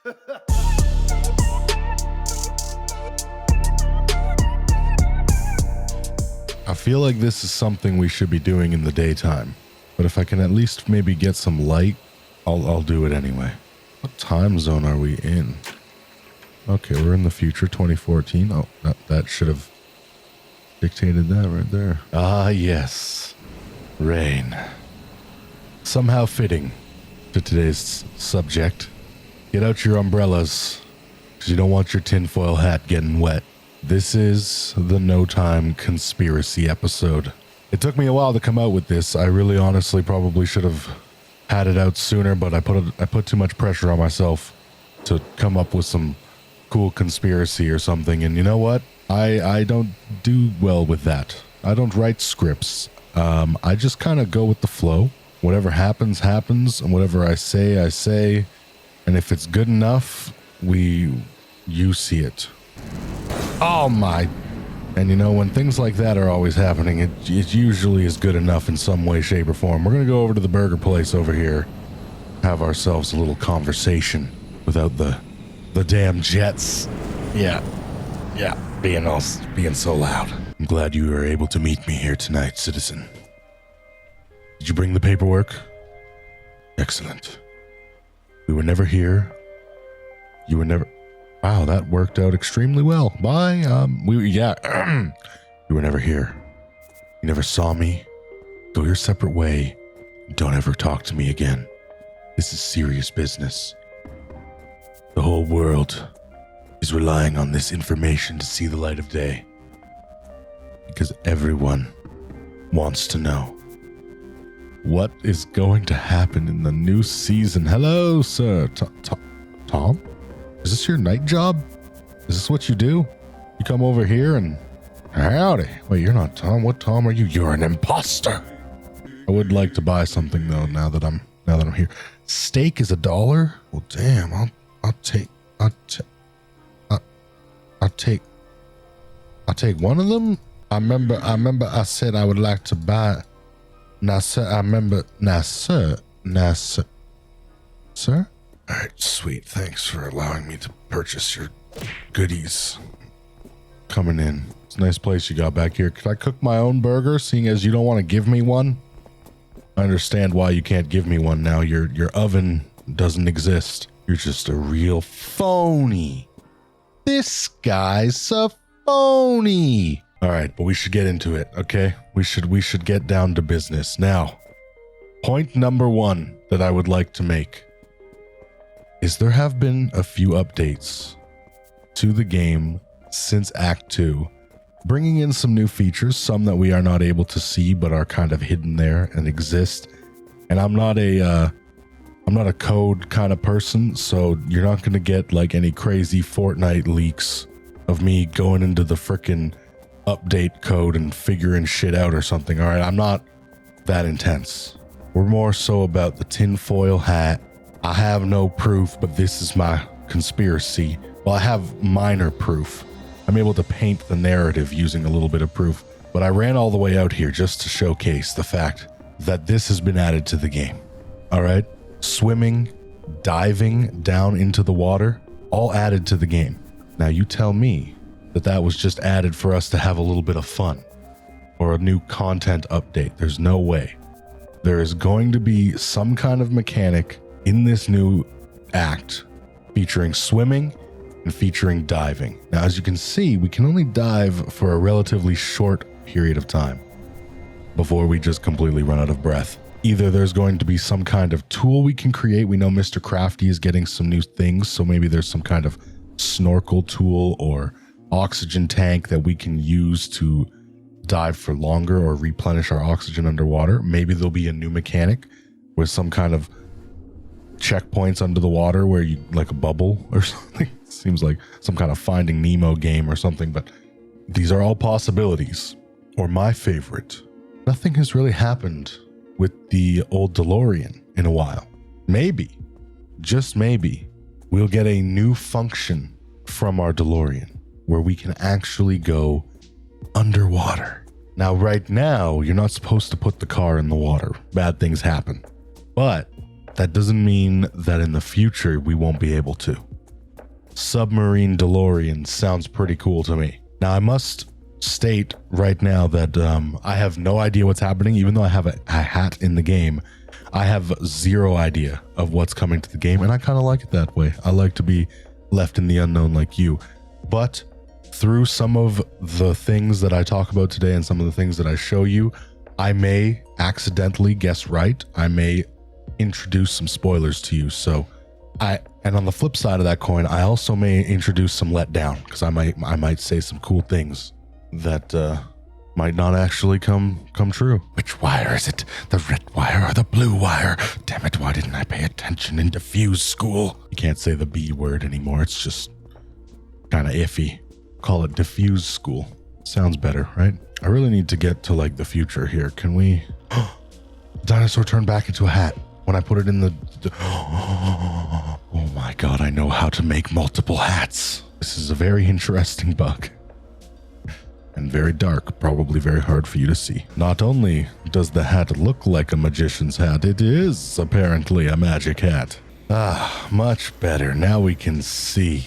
I feel like this is something we should be doing in the daytime, but if I can at least maybe get some light, I'll do it anyway. What time zone are we in? Okay, we're in the future, 2014. Oh, that should have dictated that right there. Ah, yes. Rain. Somehow fitting to today's subject. Get out your umbrellas, because you don't want your tinfoil hat getting wet. This is the No Time Conspiracy episode. It took me a while to come out with this. I really honestly probably should have had it out sooner, but I put too much pressure on myself to come up with some cool conspiracy or something. And you know what? I don't do well with that. I don't write scripts. I just kind of go with the flow. Whatever happens, happens. And whatever I say, I say. And if it's good enough, you see it. Oh my. And you know, when things like that are always happening, it usually is good enough in some way, shape, or form. We're going to go over to the burger place over here, have ourselves a little conversation without the damn jets. Yeah, being so loud. I'm glad you were able to meet me here tonight, citizen. Did you bring the paperwork? Excellent. We were never here. You were never... Wow, that worked out extremely well. Bye. You were never here. You never saw me. Go your separate way. Don't ever talk to me again. This is serious business. The whole world is relying on this information to see the light of day. Because everyone wants to know. What is going to happen in the new season? Hello, sir. Tom? Is this your night job? Is this what you do? You come over here and... Howdy. Wait, you're not Tom. What Tom are you? You're an imposter. I would like to buy something though now that I'm here. Steak is $1? Well, damn. I'll take one of them. I remember I said I would like to buy. Now, sir, Sir? All right, sweet. Thanks for allowing me to purchase your goodies. Coming in. It's a nice place you got back here. Could I cook my own burger, seeing as you don't want to give me one? I understand why you can't give me one now. Your oven doesn't exist. You're just a real phony. This guy's a phony. All right, but we should get into it, okay? We should get down to business. Now, point number 1 that I would like to make is there have been a few updates to the game since Act 2, bringing in some new features, some that we are not able to see but are kind of hidden there and exist. And I'm not a code kind of person, so you're not going to get like any crazy Fortnite leaks of me going into the frickin' update code and figuring shit out or something. All right, I'm not that intense. We're more so about the tinfoil hat. I have no proof, but this is my conspiracy. Well, I have minor proof. I'm able to paint the narrative using a little bit of proof, but I ran all the way out here just to showcase the fact that this has been added to the game. All right? Swimming, diving down into the water, all added to the game. Now you tell me that was just added for us to have a little bit of fun or a new content update. There's no way. There is going to be some kind of mechanic in this new act featuring swimming and featuring diving. Now, as you can see, we can only dive for a relatively short period of time before we just completely run out of breath. Either there's going to be some kind of tool we can create. We know Mr. Crafty is getting some new things, so maybe there's some kind of snorkel tool or oxygen tank that we can use to dive for longer or replenish our oxygen underwater. Maybe there'll be a new mechanic with some kind of checkpoints under the water where you like a bubble or something. Seems like some kind of Finding Nemo game or something, but these are all possibilities. Or my favorite, nothing has really happened with the old DeLorean in a while. Maybe, just maybe, we'll get a new function from our DeLorean where we can actually go underwater. Now, right now, you're not supposed to put the car in the water. Bad things happen. But that doesn't mean that in the future we won't be able to. submarine DeLorean sounds pretty cool to me. Now, I must state right now that I have no idea what's happening. Even though I have a hat in the game, I have zero idea of what's coming to the game, and I kind of like it that way. I like to be left in the unknown like you. But through some of the things that I talk about today and some of the things that I show you, I may accidentally guess right. I may introduce some spoilers to you. And on the flip side of that coin, I also may introduce some letdown, because I might say some cool things that might not actually come true. Which wire is it? The red wire or the blue wire? Damn it, why didn't I pay attention in diffuse school? You can't say the B word anymore. It's just kind of iffy. Call it diffuse school. Sounds better, right? I really need to get to like the future here. Can we... The dinosaur turned back into a hat. When I put it in the... Oh my god, I know how to make multiple hats. This is a very interesting bug. And very dark, probably very hard for you to see. Not only does the hat look like a magician's hat, it is apparently a magic hat. Ah, much better. Now we can see.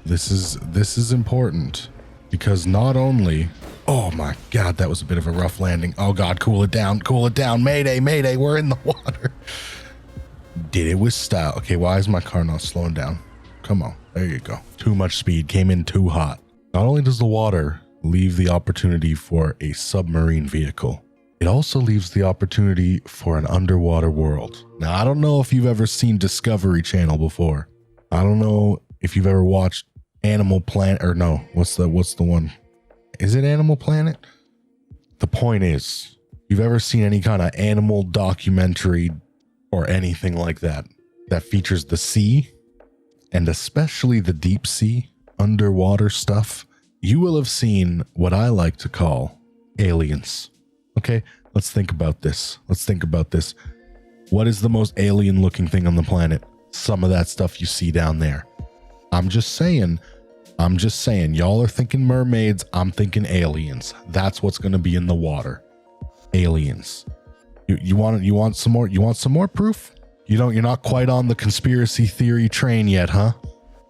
This is important, because not only... Oh my god, that was a bit of a rough landing. Oh god, cool it down, mayday, mayday, we're in the water. Did it with style. Okay, why is my car not slowing down? Come on, there you go. Too much speed, came in too hot. Not only does the water leave the opportunity for a submarine vehicle, it also leaves the opportunity for an underwater world. Now, I don't know if you've ever seen Discovery Channel before. I don't know if you've ever watched Animal Planet, or no, what's the one? Is it Animal Planet? The point is, you've ever seen any kind of animal documentary or anything like that features the sea, and especially the deep sea, underwater stuff, you will have seen what I like to call aliens. Okay, let's think about this. What is the most alien looking thing on the planet? Some of that stuff you see down there. I'm just saying, y'all are thinking mermaids, I'm thinking aliens. That's what's going to be in the water. Aliens. You want some more proof? You're not quite on the conspiracy theory train yet, huh?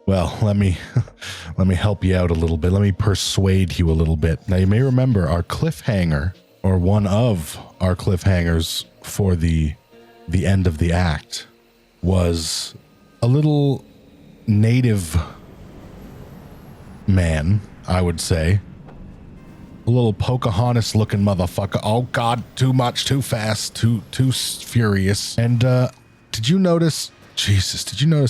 Well, let me help you out a little bit. Let me persuade you a little bit. Now, you may remember our cliffhanger, or one of our cliffhangers for the end of the act, was a little native man, I would say. A little Pocahontas looking motherfucker. Oh god, too much, too fast, too furious. And did you notice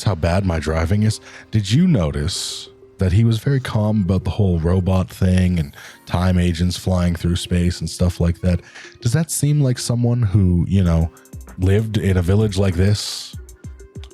how bad my driving is? Did you notice that he was very calm about the whole robot thing and time agents flying through space and stuff like that? Does that seem like someone who, lived in a village like this,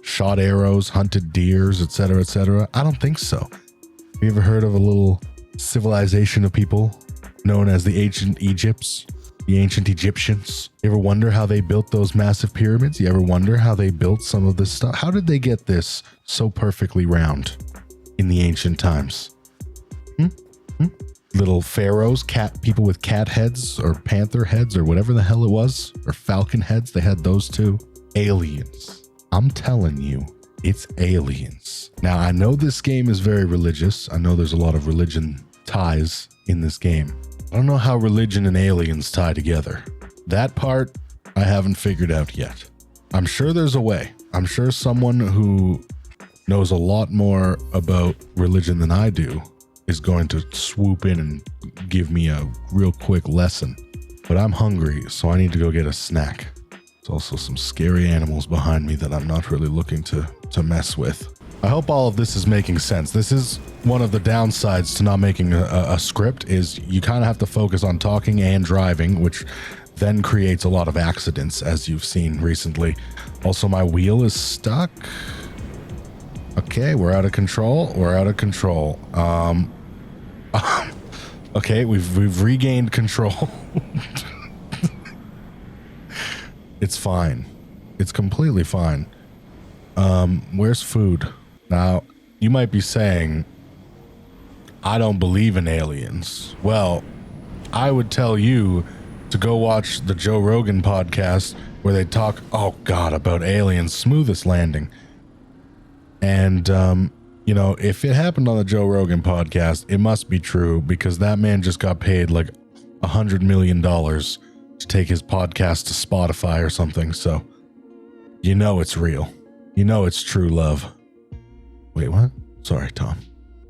shot arrows, hunted deers, etc., etc.? I don't think so. Have you ever heard of a little civilization of people known as the ancient Egypts? The ancient Egyptians? You ever wonder how they built those massive pyramids? You ever wonder how they built some of this stuff? How did they get this so perfectly round in the ancient times? Little pharaohs, people with cat heads or panther heads or whatever the hell it was, or falcon heads, they had those too. Aliens. I'm telling you, it's aliens. Now, I know this game is very religious. I know there's a lot of religion ties in this game. I don't know how religion and aliens tie together. That part, I haven't figured out yet. I'm sure there's a way. I'm sure someone who knows a lot more about religion than I do is going to swoop in and give me a real quick lesson. But I'm hungry, so I need to go get a snack. There's also some scary animals behind me that I'm not really looking to mess with. I hope all of this is making sense. This is one of the downsides to not making a script, is you kind of have to focus on talking and driving, which then creates a lot of accidents, as you've seen recently. Also, my wheel is stuck. Okay, we're out of control. Okay, we've regained control. It's fine. It's completely fine. Where's food? Now, you might be saying, I don't believe in aliens. Well, I would tell you to go watch the Joe Rogan podcast where they talk, about aliens, smoothest landing. And You know, if it happened on the Joe Rogan podcast, it must be true because that man just got paid like $100 million to take his podcast to Spotify or something. So, you know it's real. You know it's true love. Wait, what? Sorry, Tom.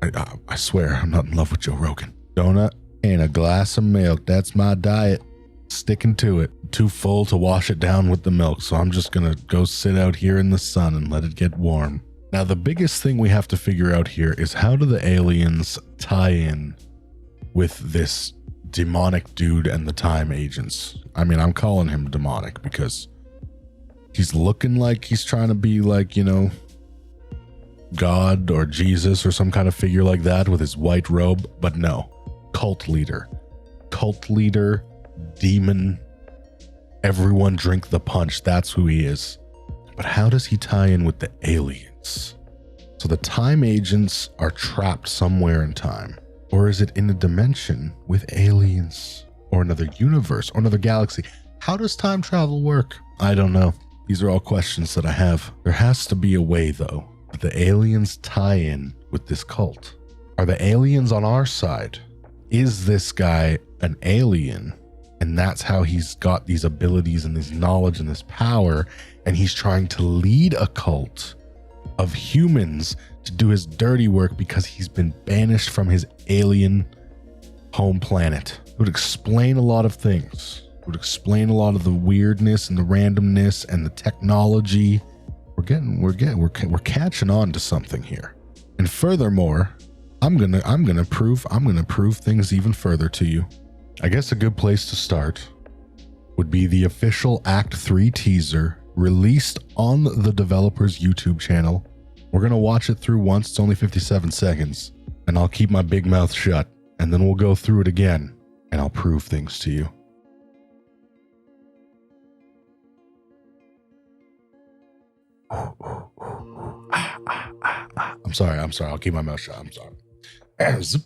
I swear I'm not in love with Joe Rogan. Donut and a glass of milk. That's my diet. Sticking to it. Too full to wash it down with the milk, so I'm just gonna go sit out here in the sun and let it get warm. Now, the biggest thing we have to figure out here is how do the aliens tie in with this demonic dude and the time agents? I mean, I'm calling him demonic because he's looking like he's trying to be like, you know, God or Jesus or some kind of figure like that with his white robe, but no. Cult leader, demon, everyone drink the punch. That's who he is. But how does he tie in with the aliens? So the time agents are trapped somewhere in time. Or is it in a dimension with aliens? Or another universe? Or another galaxy? How does time travel work? I don't know. These are all questions that I have. There has to be a way, though, that the aliens tie in with this cult. Are the aliens on our side? Is this guy an alien? And that's how he's got these abilities and this knowledge and this power. And he's trying to lead a cult of humans to do his dirty work because he's been banished from his alien home planet. It would explain a lot of things. It would explain a lot of the weirdness and the randomness and the technology. We're catching on to something here. And furthermore, I'm gonna prove things even further to you. I guess a good place to start would be the official Act 3 teaser released on the developer's YouTube channel. We're going to watch it through once. It's only 57 seconds. And I'll keep my big mouth shut. And then we'll go through it again. And I'll prove things to you. I'm sorry. I'll keep my mouth shut. I'm sorry. Zip.